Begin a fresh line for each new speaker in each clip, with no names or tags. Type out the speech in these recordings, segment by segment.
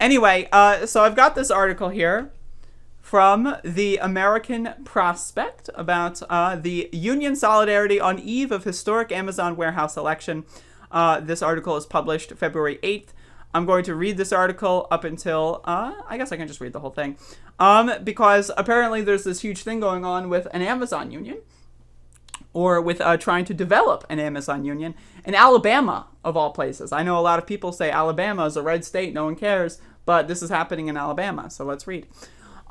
Anyway, so I've got this article here from the American Prospect about the union solidarity on eve of historic Amazon warehouse election. This article is published February 8th. I'm going to read this article up until, I guess I can just read the whole thing. Because apparently there's this huge thing going on with an Amazon union, or with trying to develop an Amazon union in Alabama, of all places. I know a lot of people say Alabama is a red state, no one cares, but this is happening in Alabama, so let's read.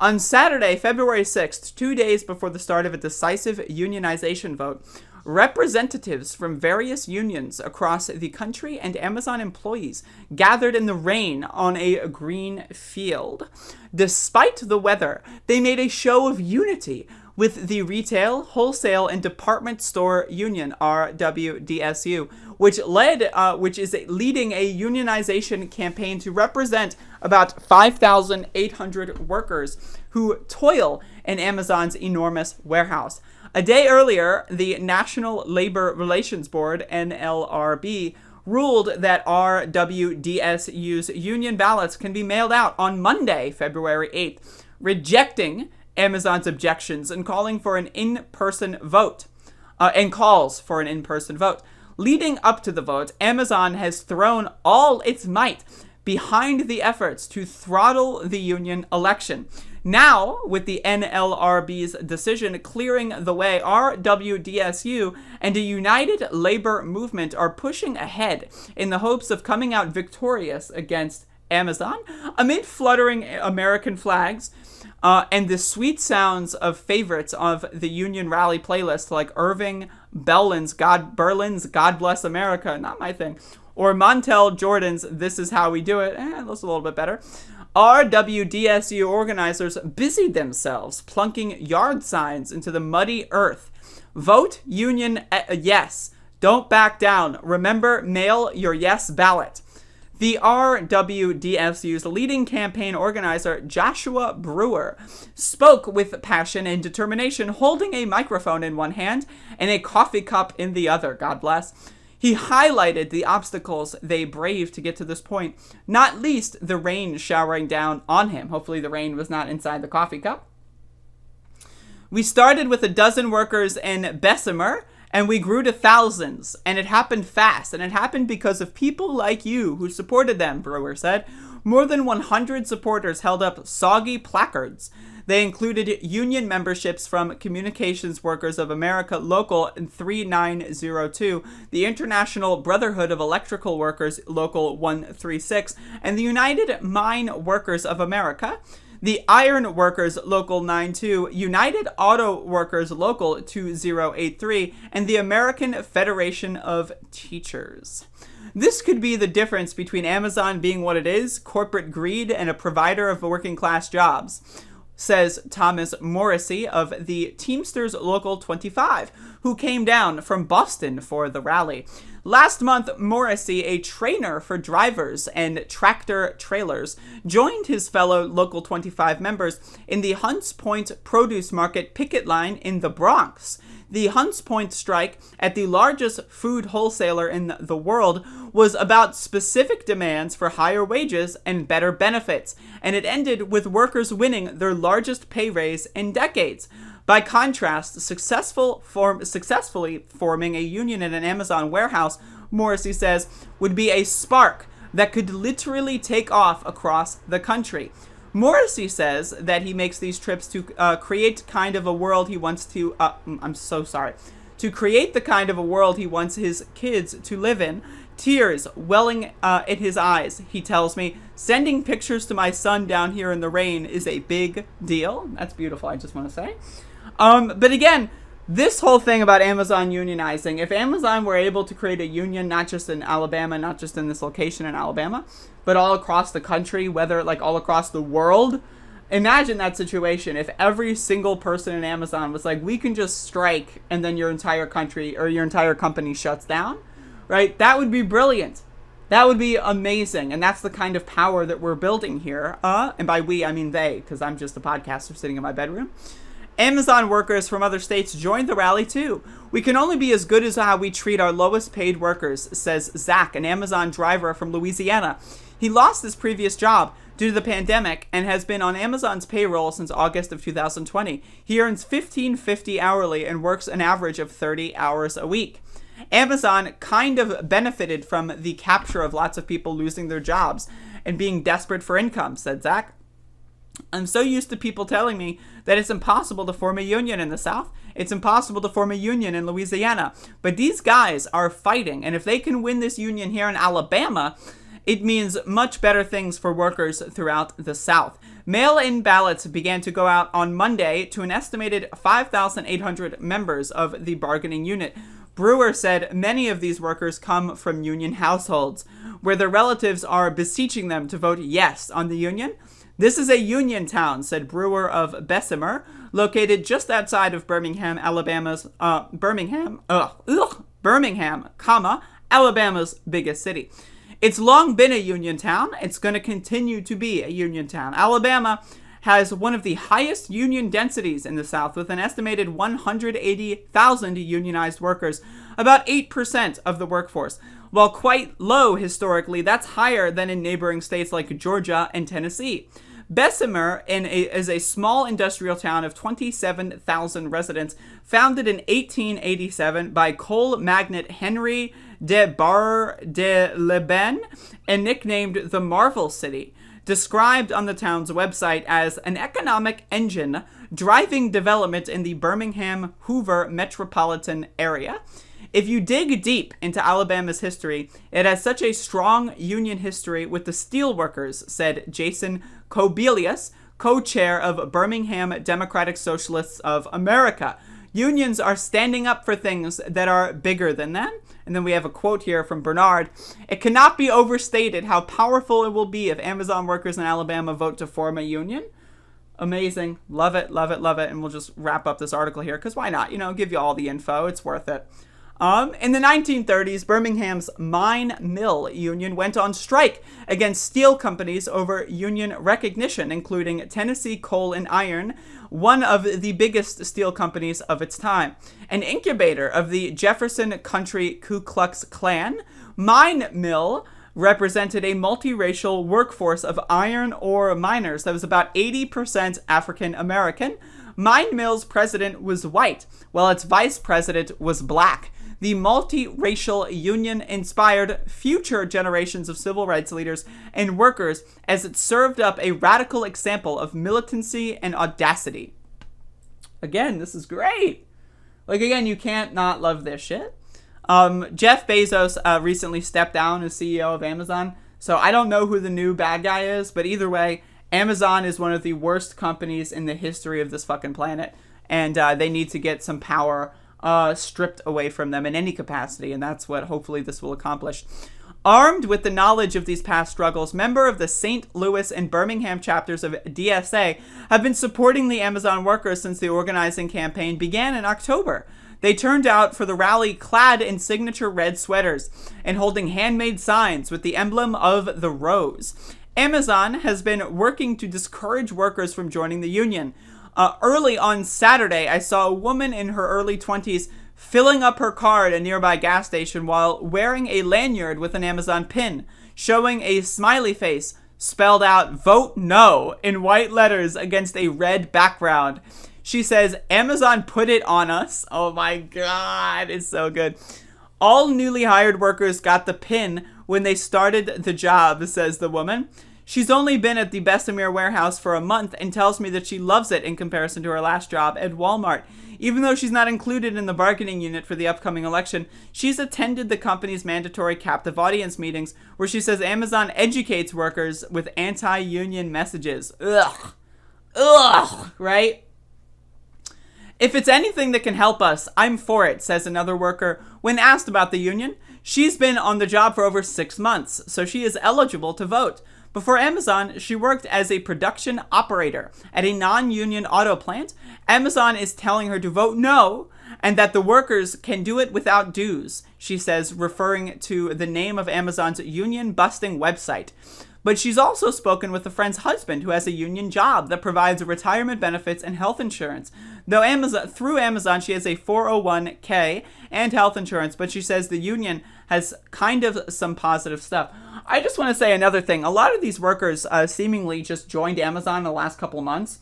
On Saturday, February 6th, 2 days before the start of a decisive unionization vote, representatives from various unions across the country and Amazon employees gathered in the rain on a green field. Despite the weather, they made a show of unity with the Retail, Wholesale, and Department Store Union, RWDSU, which is leading a unionization campaign to represent about 5,800 workers who toil in Amazon's enormous warehouse. A day earlier, the National Labor Relations Board, NLRB, ruled that RWDSU's union ballots can be mailed out on Monday, February 8th, rejecting Amazon's objections and calling for an in-person vote, Leading up to the vote, Amazon has thrown all its might behind the efforts to throttle the union election. Now, with the NLRB's decision clearing the way, RWDSU and a united labor movement are pushing ahead in the hopes of coming out victorious against Amazon. Amid fluttering American flags and the sweet sounds of favorites of the union rally playlist like Irving Berlin's God Bless America, not my thing, or Montel Jordan's This Is How We Do It, that's a little bit better, RWDSU organizers busied themselves plunking yard signs into the muddy earth. Vote union yes. Don't back down. Remember, mail your yes ballot. The RWDSU's leading campaign organizer, Joshua Brewer, spoke with passion and determination, holding a microphone in one hand and a coffee cup in the other, God bless. He highlighted the obstacles they braved to get to this point, not least the rain showering down on him. Hopefully the rain was not inside the coffee cup. We started with a dozen workers in Bessemer, and we grew to thousands, and it happened fast, and it happened because of people like you who supported them, Brewer said. More than 100 supporters held up soggy placards. They included union memberships from Communications Workers of America Local 3902, the International Brotherhood of Electrical Workers Local 136, and the United Mine Workers of America, the Iron Workers Local 92, United Auto Workers Local 2083, and the American Federation of Teachers. This could be the difference between Amazon being what it is, corporate greed, and a provider of working class jobs, says Thomas Morrissey of the Teamsters Local 25, who came down from Boston for the rally. Last month, Morrissey, a trainer for drivers and tractor trailers, joined his fellow Local 25 members in the Hunts Point Produce Market picket line in the Bronx. The Hunts Point strike at the largest food wholesaler in the world was about specific demands for higher wages and better benefits, and it ended with workers winning their largest pay raise in decades. By contrast, successfully forming a union in an Amazon warehouse, Morrissey says, would be a spark that could literally take off across the country. Morrissey says that he makes these trips to create kind of a world he wants to, to create the kind of a world he wants his kids to live in. Tears welling in his eyes, he tells me. Sending pictures to my son down here in the rain is a big deal. That's beautiful, I just want to say. But again, this whole thing about Amazon unionizing, if Amazon were able to create a union, not just in Alabama, not just in this location in Alabama, but all across the country, whether like all across the world, imagine that situation. If every single person in Amazon was like, we can just strike and then your entire country or your entire company shuts down, right? That would be brilliant. That would be amazing. And that's the kind of power that we're building here. And by we, I mean they, because I'm just a podcaster sitting in my bedroom. Amazon workers from other states joined the rally too. We can only be as good as how we treat our lowest paid workers, says Zach, an Amazon driver from Louisiana. He lost his previous job due to the pandemic and has been on Amazon's payroll since August of 2020. He earns $15.50 hourly and works an average of 30 hours a week. Amazon kind of benefited from the capture of lots of people losing their jobs and being desperate for income, said Zach. I'm so used to people telling me that it's impossible to form a union in the South. It's impossible to form a union in Louisiana. But these guys are fighting, and if they can win this union here in Alabama, it means much better things for workers throughout the South. Mail-in ballots began to go out on Monday to an estimated 5,800 members of the bargaining unit. Brewer said many of these workers come from union households, where their relatives are beseeching them to vote yes on the union. This is a union town, said Brewer of Bessemer, located just outside of Birmingham, Alabama's, Birmingham, Alabama's biggest city. It's long been a union town. It's going to continue to be a union town. Alabama has one of the highest union densities in the South, with an estimated 180,000 unionized workers, about 8% of the workforce. While quite low historically, that's higher than in neighboring states like Georgia and Tennessee. Bessemer is a small industrial town of 27,000 residents, founded in 1887 by coal magnate Henry de Bar de Leben and nicknamed the Marvel City, described on the town's website as an economic engine driving development in the Birmingham-Hoover metropolitan area. If you dig deep into Alabama's history, it has such a strong union history with the steelworkers, said Jason Kobelius, co-chair of Birmingham Democratic Socialists of America. Unions are standing up for things that are bigger than them. And then we have a quote here from Bernard. It cannot be overstated how powerful it will be if Amazon workers in Alabama vote to form a union. Amazing. Love it, love it, love it. And we'll just wrap up this article here, because why not? Give you all the info. It's worth it. In the 1930s, Birmingham's Mine Mill Union went on strike against steel companies over union recognition, including Tennessee Coal and Iron, one of the biggest steel companies of its time. An incubator of the Jefferson Country Ku Klux Klan, Mine Mill represented a multiracial workforce of iron ore miners that was about 80% African American. Mine Mill's president was white, while its vice president was black. The multiracial union inspired future generations of civil rights leaders and workers as it served up a radical example of militancy and audacity. Again, this is great. You can't not love this shit. Jeff Bezos recently stepped down as CEO of Amazon, so I don't know who the new bad guy is, but either way, Amazon is one of the worst companies in the history of this fucking planet, and they need to get some power stripped away from them in any capacity, and that's what hopefully this will accomplish. Armed with the knowledge of these past struggles, members of the St. Louis and Birmingham chapters of DSA have been supporting the Amazon workers since the organizing campaign began in October. They turned out for the rally clad in signature red sweaters and holding handmade signs with the emblem of the rose. Amazon has been working to discourage workers from joining the union. Early on Saturday, I saw a woman in her early 20s filling up her car at a nearby gas station while wearing a lanyard with an Amazon pin, showing a smiley face spelled out "Vote No" in white letters against a red background. She says, "Amazon put it on us." Oh my God, it's so good. All newly hired workers got the pin when they started the job, says the woman. She's only been at the Bessemer warehouse for a month and tells me that she loves it in comparison to her last job at Walmart. Even though she's not included in the bargaining unit for the upcoming election, she's attended the company's mandatory captive audience meetings, where she says Amazon educates workers with anti-union messages. Ugh, right? If it's anything that can help us, I'm for it, says another worker. When asked about the union, she's been on the job for over 6 months, so she is eligible to vote. Before Amazon, she worked as a production operator at a non-union auto plant. Amazon is telling her to vote no, and that the workers can do it without dues, she says, referring to the name of Amazon's union-busting website. But she's also spoken with a friend's husband who has a union job that provides retirement benefits and health insurance. Though through Amazon, she has a 401k and health insurance, but she says the union has kind of some positive stuff. I just want to say another thing. A lot of these workers seemingly just joined Amazon in the last couple of months.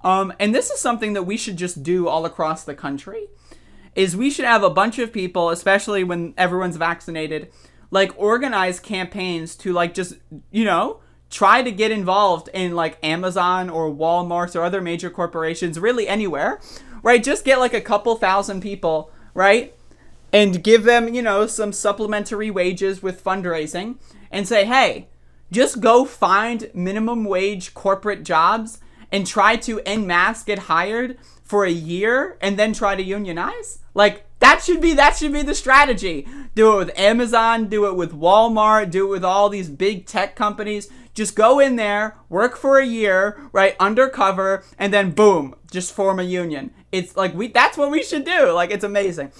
And this is something that we should just do all across the country, is we should have a bunch of people, especially when everyone's vaccinated, like organize campaigns to like just, try to get involved in like Amazon or Walmart or other major corporations, really anywhere, right? Just get like a couple thousand people, right? And give them, some supplementary wages with fundraising and say, hey, just go find minimum wage corporate jobs and try to en masse get hired for a year and then try to unionize. Like, that should be the strategy. Do it with Amazon, do it with Walmart, do it with all these big tech companies. Just go in there, work for a year, right, undercover, and then boom, just form a union. It's like, that's what we should do. Like, it's amazing.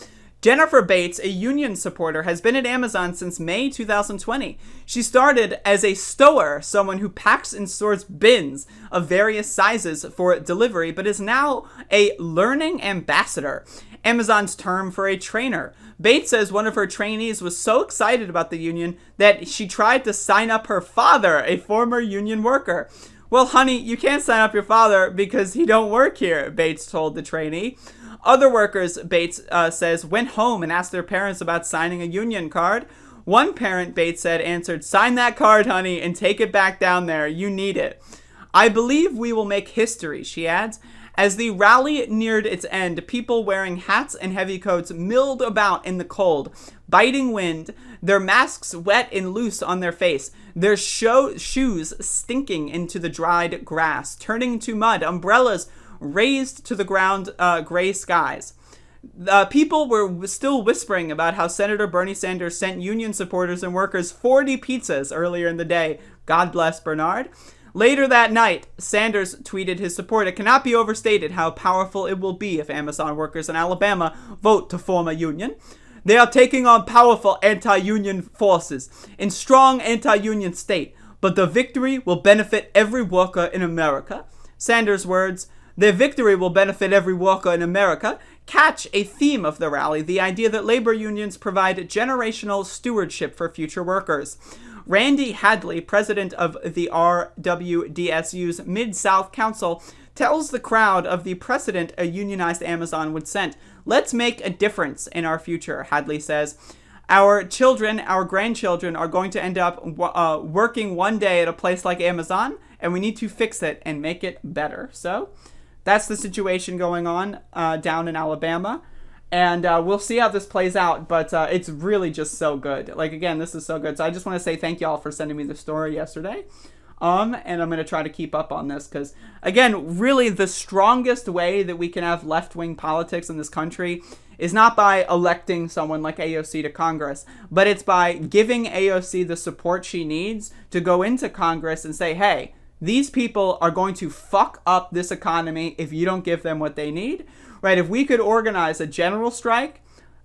Jennifer Bates, a union supporter, has been at Amazon since May 2020. She started as a stower, someone who packs and stores bins of various sizes for delivery, but is now a learning ambassador, Amazon's term for a trainer. Bates says one of her trainees was so excited about the union that she tried to sign up her father, a former union worker. Well, honey, you can't sign up your father because he don't work here, Bates told the trainee. Other workers, Bates says, went home and asked their parents about signing a union card. One parent, Bates said, answered, "Sign that card, honey, and take it back down there. You need it." "I believe we will make history," she adds. As the rally neared its end, people wearing hats and heavy coats milled about in the cold, biting wind, their masks wet and loose on their face, their shoes stinking into the dried grass, turning to mud, umbrellas raised to the ground, gray skies. People were still whispering about how Senator Bernie Sanders sent union supporters and workers 40 pizzas earlier in the day. God bless Bernard. Later that night, Sanders tweeted his support. "It cannot be overstated how powerful it will be if Amazon workers in Alabama vote to form a union. They are taking on powerful anti-union forces in strong anti-union state, but the victory will benefit every worker in America." Sanders' words, "Their victory will benefit every worker in America," catch a theme of the rally, the idea that labor unions provide generational stewardship for future workers. Randy Hadley, president of the RWDSU's Mid-South Council, tells the crowd of the precedent a unionized Amazon would set. "Let's make a difference in our future," Hadley says. "Our children, our grandchildren are going to end up working one day at a place like Amazon, and we need to fix it and make it better." So that's the situation going on down in Alabama. And we'll see how this plays out, but it's really just so good. Like, again, this is so good. So I just want to say thank y'all for sending me the story yesterday. And I'm going to try to keep up on this because, again, really the strongest way that we can have left-wing politics in this country is not by electing someone like AOC to Congress, but it's by giving AOC the support she needs to go into Congress and say, hey, these people are going to fuck up this economy if you don't give them what they need, right? If we could organize a general strike,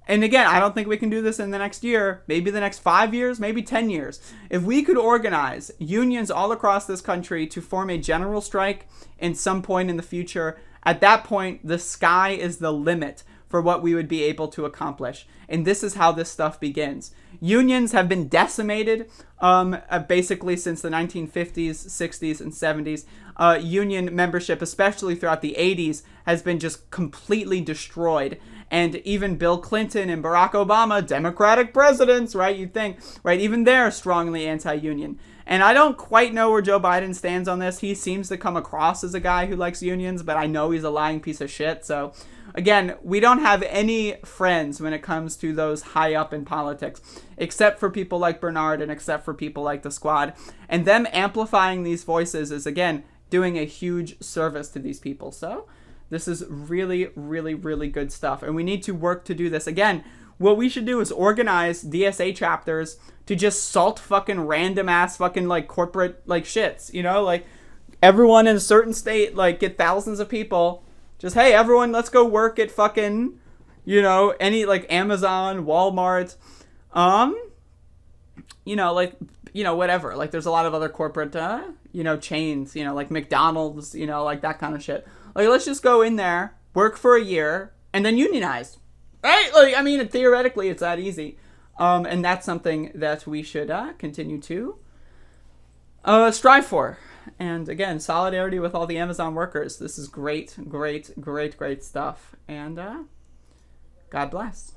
and again, I don't think we can do this in the next year, maybe the next 5 years, maybe 10 years. If we could organize unions all across this country to form a general strike in some point in the future, at that point, the sky is the limit for what we would be able to accomplish. And this is how this stuff begins. Unions have been decimated basically since the 1950s, 60s, and 70s. Union membership, especially throughout the 80s, has been just completely destroyed. And even Bill Clinton and Barack Obama, Democratic presidents, right, you'd think, right, even they're strongly anti-union. And I don't quite know where Joe Biden stands on this. He seems to come across as a guy who likes unions, but I know he's a lying piece of shit. So, again, we don't have any friends when it comes to those high up in politics, except for people like Bernard and except for people like the Squad. And them amplifying these voices is, again, doing a huge service to these people. So this is really, really, really good stuff. And we need to work to do this. Again, what we should do is organize DSA chapters to just salt fucking random ass fucking like corporate like shits, you know, like everyone in a certain state, like get thousands of people. Just, hey, everyone, let's go work at fucking, you know, any like Amazon, Walmart. whatever. Like, there's a lot of other corporate, chains, like McDonald's, like that kind of shit. Like, let's just go in there, work for a year, and then unionize. Right? Like, I mean, theoretically, it's that easy. And that's something that we should continue to strive for. And again, solidarity with all the Amazon workers. This is great, great, great, great stuff. And God bless.